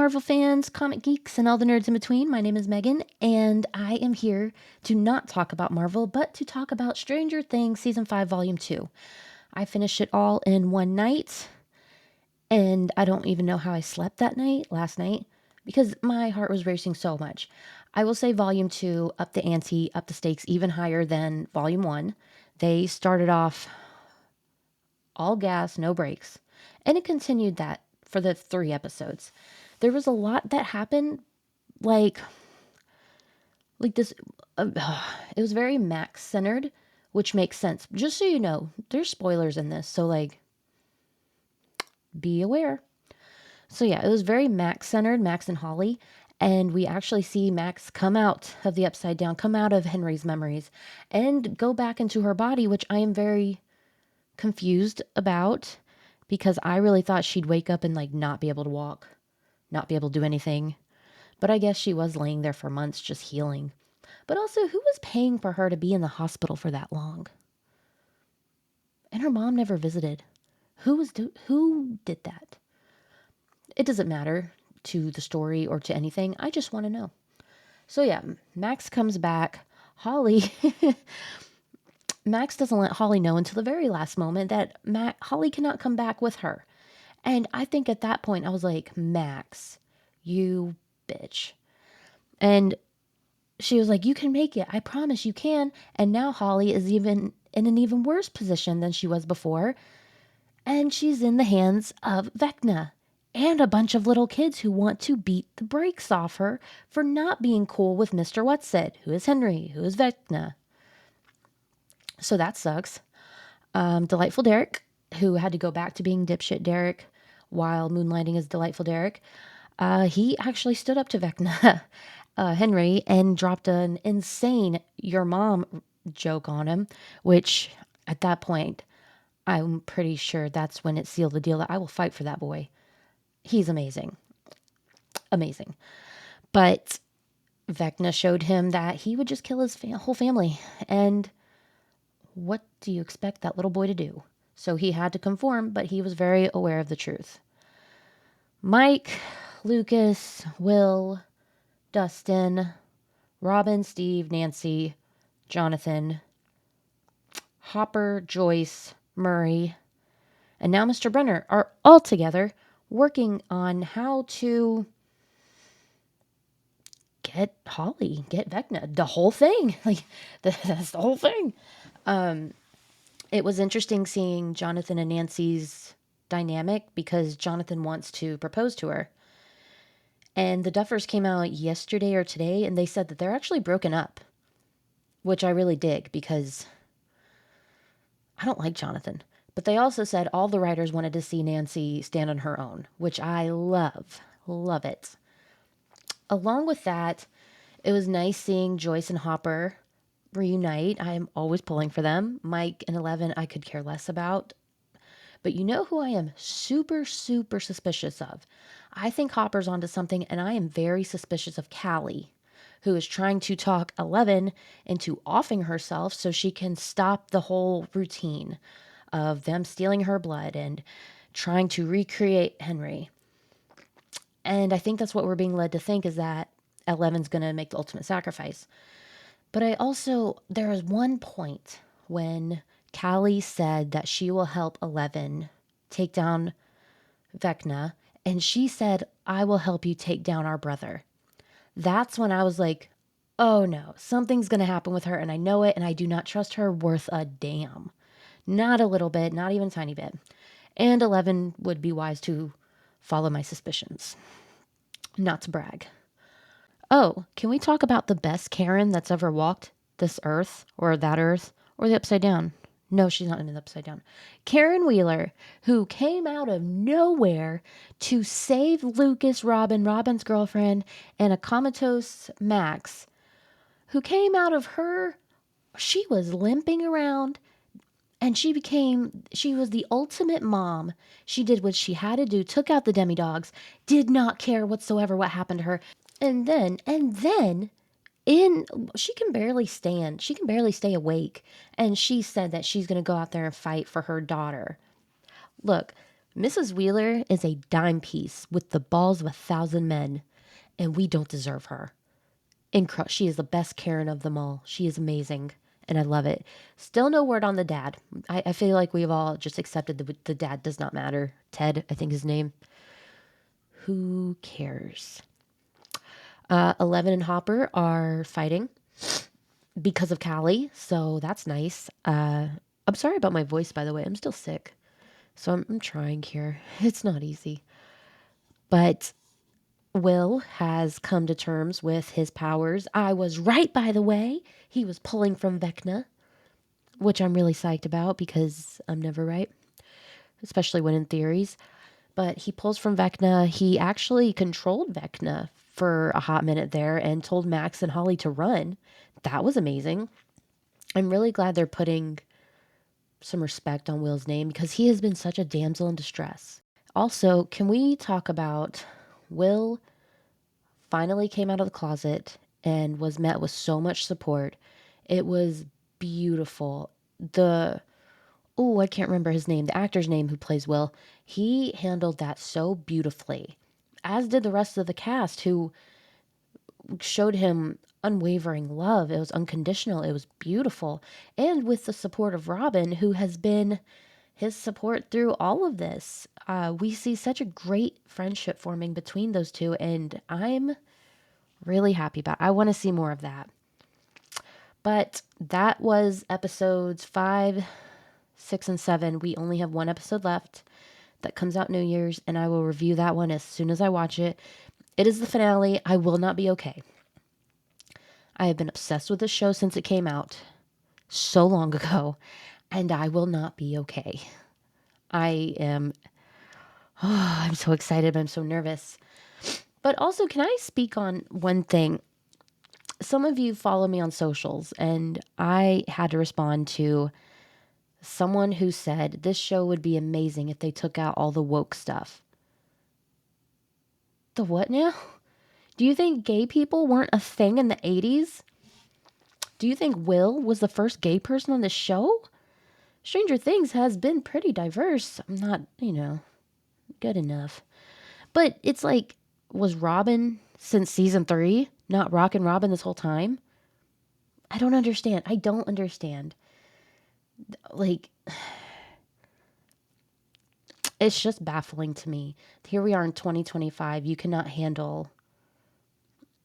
Marvel fans, comic geeks, and all the nerds in between. My name is Megan, and I am here to not talk about Marvel, but to talk about Stranger Things Season 5, Volume 2. I finished it all in one night, and I don't even know how I slept that night, last night, because my heart was racing so much. I will say Volume 2 up the ante, up the stakes even higher than Volume 1. They started off all gas, no brakes, and it continued that for the 3 episodes. There was a lot that happened, like this. It was very Max centered, which makes sense. Just so you know, there's spoilers in this, so like, be aware. So yeah, it was very Max centered, Max and Holly, and we actually see Max come out of the upside down, come out of Henry's memories, and go back into her body, which I am very confused about because I really thought she'd wake up and like not be able to walk, not be able to do anything. But I guess she was laying there for months just healing. But also, who was paying for her to be in the hospital for that long? And her mom never visited. Who did that? It doesn't matter to the story or to anything. I just want to know. So yeah, Max comes back. Holly Max doesn't let Holly know until the very last moment that Holly cannot come back with her. And I think at that point I was like, Max, you bitch. And she was like, you can make it. I promise you can. And now Holly is even in an even worse position than she was before. And she's in the hands of Vecna and a bunch of little kids who want to beat the brakes off her for not being cool with Mr. Whatsit, who is Henry, who is Vecna. So that sucks. Delightful Derek, who had to go back to being dipshit Derek while moonlighting as Delightful Derek, he actually stood up to Vecna, Henry, and dropped an insane "your mom" joke on him, which at that point, I'm pretty sure that's when it sealed the deal that I will fight for that boy. He's amazing. Amazing. But Vecna showed him that he would just kill his whole family. And what do you expect that little boy to do? So he had to conform, but he was very aware of the truth. Mike, Lucas, Will, Dustin, Robin, Steve, Nancy, Jonathan, Hopper, Joyce, Murray, and now Mr. Brenner are all together working on how to get Holly, get Vecna, the whole thing. Like, that's the whole thing. It was interesting seeing Jonathan and Nancy's dynamic because Jonathan wants to propose to her. And the Duffers came out yesterday or today and they said that they're actually broken up, which I really dig because I don't like Jonathan. But they also said all the writers wanted to see Nancy stand on her own, which I love. Love it. Along with that, it was nice seeing Joyce and Hopper reunite. I am always pulling for them. Mike and Eleven, I could care less about. But you know who I am super, super suspicious of? I think Hopper's onto something, and I am very suspicious of Callie, who is trying to talk Eleven into offing herself so she can stop the whole routine of them stealing her blood and trying to recreate Henry. And I think that's what we're being led to think is that Eleven's going to make the ultimate sacrifice. But there is one point when Callie said that she will help Eleven take down Vecna, and she said, I will help you take down our brother. That's when I was like, oh no, something's going to happen with her, and I know it, and I do not trust her worth a damn. Not a little bit, not even a tiny bit. And Eleven would be wise to follow my suspicions. Not to brag. Oh, can we talk about the best Karen that's ever walked this earth or that earth or the upside down? No, she's not in the upside down. Karen Wheeler, who came out of nowhere to save Lucas, Robin's girlfriend, and a comatose Max, who came out of her, she was limping around and she was the ultimate mom. She did what she had to do, took out the demi-dogs, did not care whatsoever what happened to her. And then in she can barely stand. She can barely stay awake. And she said that she's going to go out there and fight for her daughter. Look, Mrs. Wheeler is a dime piece with the balls of 1,000 men, and we don't deserve her. She is the best Karen of them all. She is amazing, and I love it. Still no word on the dad. I feel like we've all just accepted that the dad does not matter. Ted, I think his name. Who cares? Eleven and Hopper are fighting because of Callie, so that's nice. I'm sorry about my voice, by the way. I'm still sick, so I'm trying here. It's not easy. But Will has come to terms with his powers. I was right, by the way. He was pulling from Vecna, which I'm really psyched about because I'm never right, especially when in theories. But he pulls from Vecna. He actually controlled Vecna for a hot minute there and told Max and Holly to run. That was amazing. I'm really glad they're putting some respect on Will's name because he has been such a damsel in distress. Also, can we talk about Will finally came out of the closet and was met with so much support. It was beautiful. I can't remember his name, the actor's name who plays Will. He handled that so beautifully, as did the rest of the cast who showed him unwavering love. It was unconditional. It was beautiful. And with the support of Robin, who has been his support through all of this. We see such a great friendship forming between those two, and I'm really happy about it. I want to see more of that. But that was episodes 5, 6, and 7. We only have one episode left that comes out New Year's, and I will review that one as soon as I watch it. It is the finale. I will not be okay. I have been obsessed with this show since it came out so long ago, and I will not be okay. I'm so excited, but I'm so nervous. But also, can I speak on one thing? Some of you follow me on socials, and I had to respond to someone who said this show would be amazing if they took out all the woke stuff. The what now? Do you think gay people weren't a thing in the 80s? Do you think Will was the first gay person on the show? Stranger Things has been pretty diverse. I'm not, good enough. But it's like, was Robin since season 3 not rockin' Robin this whole time? I don't understand. Like, it's just baffling to me. Here we are in 2025. You cannot handle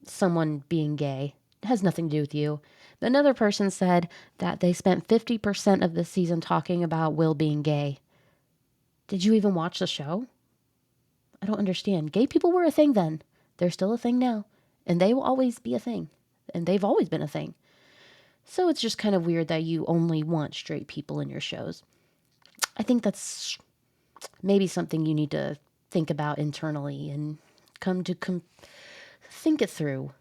someone being gay. It has nothing to do with you. Another person said that they spent 50% of the season talking about Will being gay. Did you even watch the show? I don't understand. Gay people were a thing then. They're still a thing now. And they will always be a thing. And they've always been a thing. So it's just kind of weird that you only want straight people in your shows. I think that's maybe something you need to think about internally and think it through,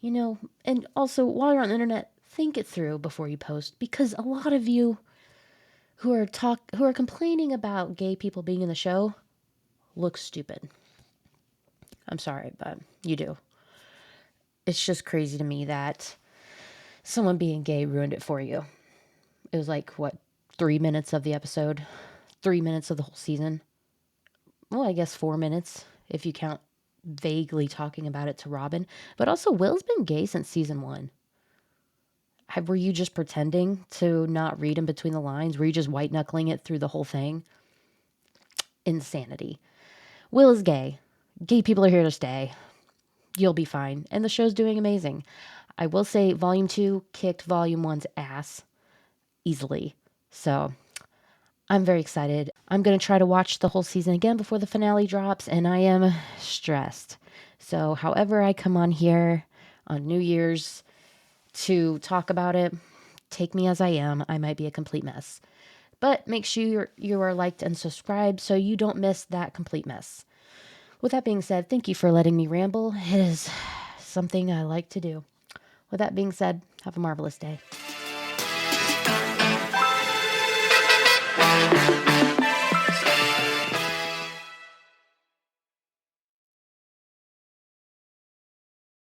and also while you're on the internet, think it through before you post, because a lot of you who are complaining about gay people being in the show look stupid. I'm sorry, but you do. It's just crazy to me that someone being gay ruined it for you. It was like, what, 3 minutes of the episode? 3 minutes of the whole season? Well, I guess 4 minutes if you count vaguely talking about it to Robin. But also, Will's been gay since season 1. Were you just pretending to not read in between the lines? Were you just white knuckling it through the whole thing? Insanity. Will is gay. Gay people are here to stay. You'll be fine. And the show's doing amazing. I will say Volume 2 kicked Volume 1's ass easily. So I'm very excited. I'm going to try to watch the whole season again before the finale drops, and I am stressed. So however I come on here on New Year's to talk about it, take me as I am. I might be a complete mess. But make sure you are liked and subscribed so you don't miss that complete mess. With that being said, thank you for letting me ramble. It is something I like to do. With that being said, have a marvelous day.